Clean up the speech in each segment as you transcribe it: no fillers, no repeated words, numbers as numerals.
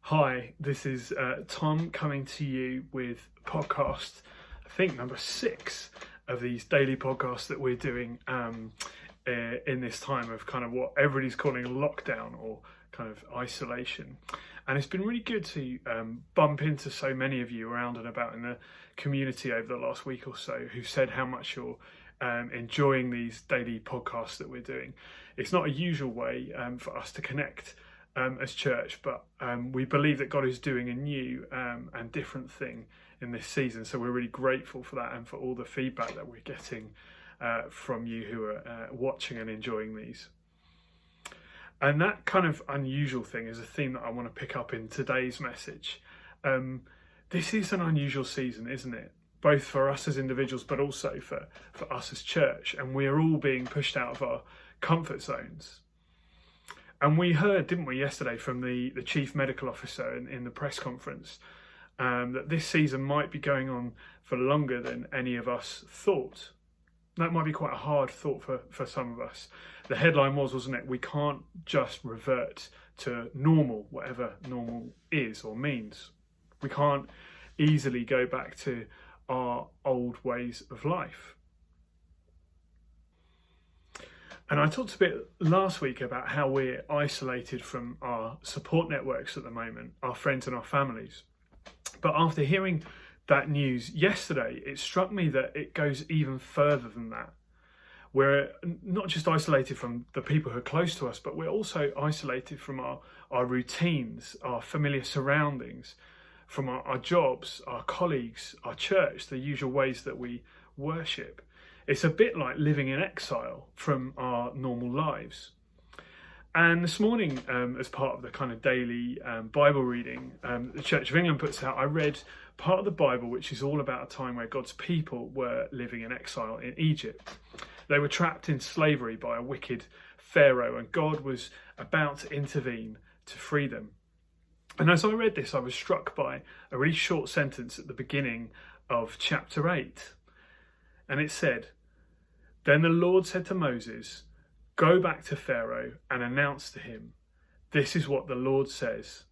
Hi, this is Tom coming to you with podcast, I think number 6 of these daily podcasts that we're doing in this time of kind of what everybody's calling lockdown or kind of isolation. And it's been really good to bump into so many of you around and about in the community over the last week or so who said how much you're enjoying these daily podcasts that we're doing. It's not a usual way for us to connect as church, but we believe that God is doing a new and different thing in this season. So we're really grateful for that and for all the feedback that we're getting from you who are watching and enjoying these. And that kind of unusual thing is a theme that I want to pick up in today's message. This is an unusual season, isn't it? Both for us as individuals, but also for us as church. And we're all being pushed out of our comfort zones. And we heard, didn't we, yesterday from the chief medical officer in the press conference, that this season might be going on for longer than any of us thought. That might be quite a hard thought for some of us. The headline wasn't it? We can't just revert to normal, whatever normal is or means. We can't easily go back to our old ways of life. And I talked a bit last week about how we're isolated from our support networks at the moment, our friends and our families. But after hearing that news yesterday, it struck me that it goes even further than that. We're not just isolated from the people who are close to us, but we're also isolated from our routines, our familiar surroundings, from our jobs, our colleagues, our church, the usual ways that we worship. It's a bit like living in exile from our normal lives. And this morning, as part of the kind of daily Bible reading the Church of England puts out, I read part of the Bible which is all about a time where God's people were living in exile in Egypt. They were trapped in slavery by a wicked Pharaoh, and God was about to intervene to free them. And as I read this, I was struck by a really short sentence at the beginning of chapter 8. And it said, "Then the Lord said to Moses, 'Go back to Pharaoh and announce to him, this is what the Lord says,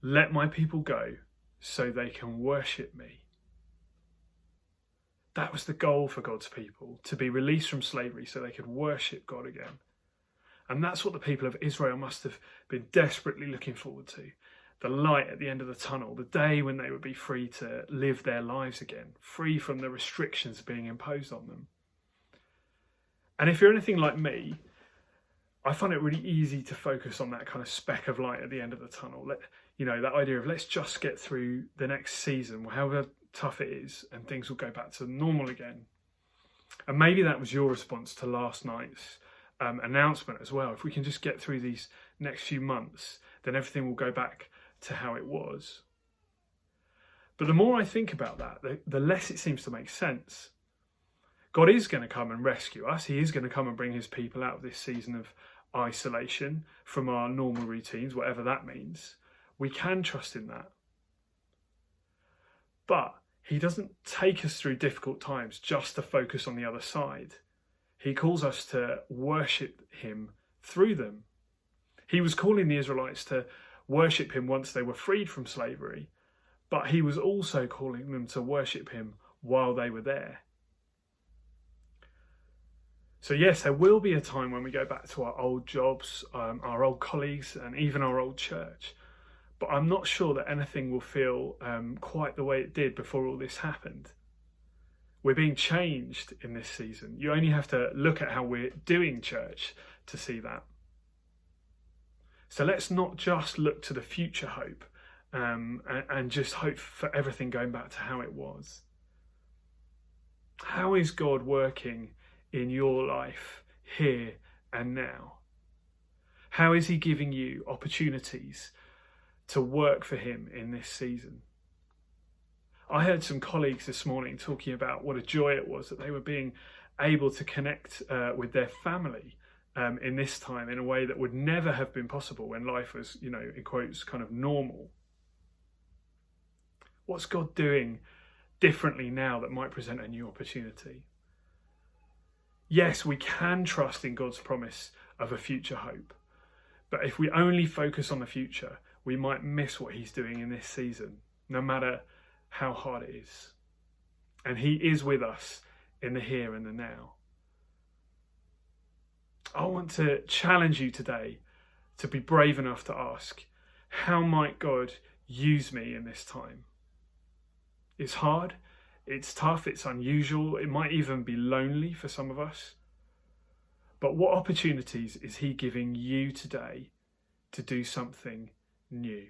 let my people go so they can worship me.'" That was the goal for God's people, to be released from slavery so they could worship God again. And that's what the people of Israel must have been desperately looking forward to. The light at the end of the tunnel, the day when they would be free to live their lives again, free from the restrictions being imposed on them. And if you're anything like me, I find it really easy to focus on that kind of speck of light at the end of the tunnel. That idea of let's just get through the next season, however tough it is, and things will go back to normal again. And maybe that was your response to last night's announcement as well. If we can just get through these next few months, then everything will go back to how it was. But the more I think about that, the less it seems to make sense. God is going to come and rescue us. He is going to come and bring his people out of this season of isolation from our normal routines, whatever that means. We can trust in that. But he doesn't take us through difficult times just to focus on the other side. He calls us to worship him through them. He was calling the Israelites to worship him once they were freed from slavery, but he was also calling them to worship him while they were there. So yes, there will be a time when we go back to our old jobs, our old colleagues, and even our old church. But I'm not sure that anything will feel quite the way it did before all this happened. We're being changed in this season. You only have to look at how we're doing church to see that. So let's not just look to the future hope and just hope for everything going back to how it was. How is God working in your life here and now? How is he giving you opportunities to work for him in this season? I heard some colleagues this morning talking about what a joy it was that they were being able to connect with their family in this time in a way that would never have been possible when life was, in quotes, kind of normal. What's God doing differently now that might present a new opportunity? Yes, we can trust in God's promise of a future hope, but if we only focus on the future, we might miss what he's doing in this season, no matter how hard it is. And he is with us in the here and the now. I want to challenge you today to be brave enough to ask, how might God use me in this time? It's hard, it's tough, it's unusual, it might even be lonely for some of us. But what opportunities is he giving you today to do something new?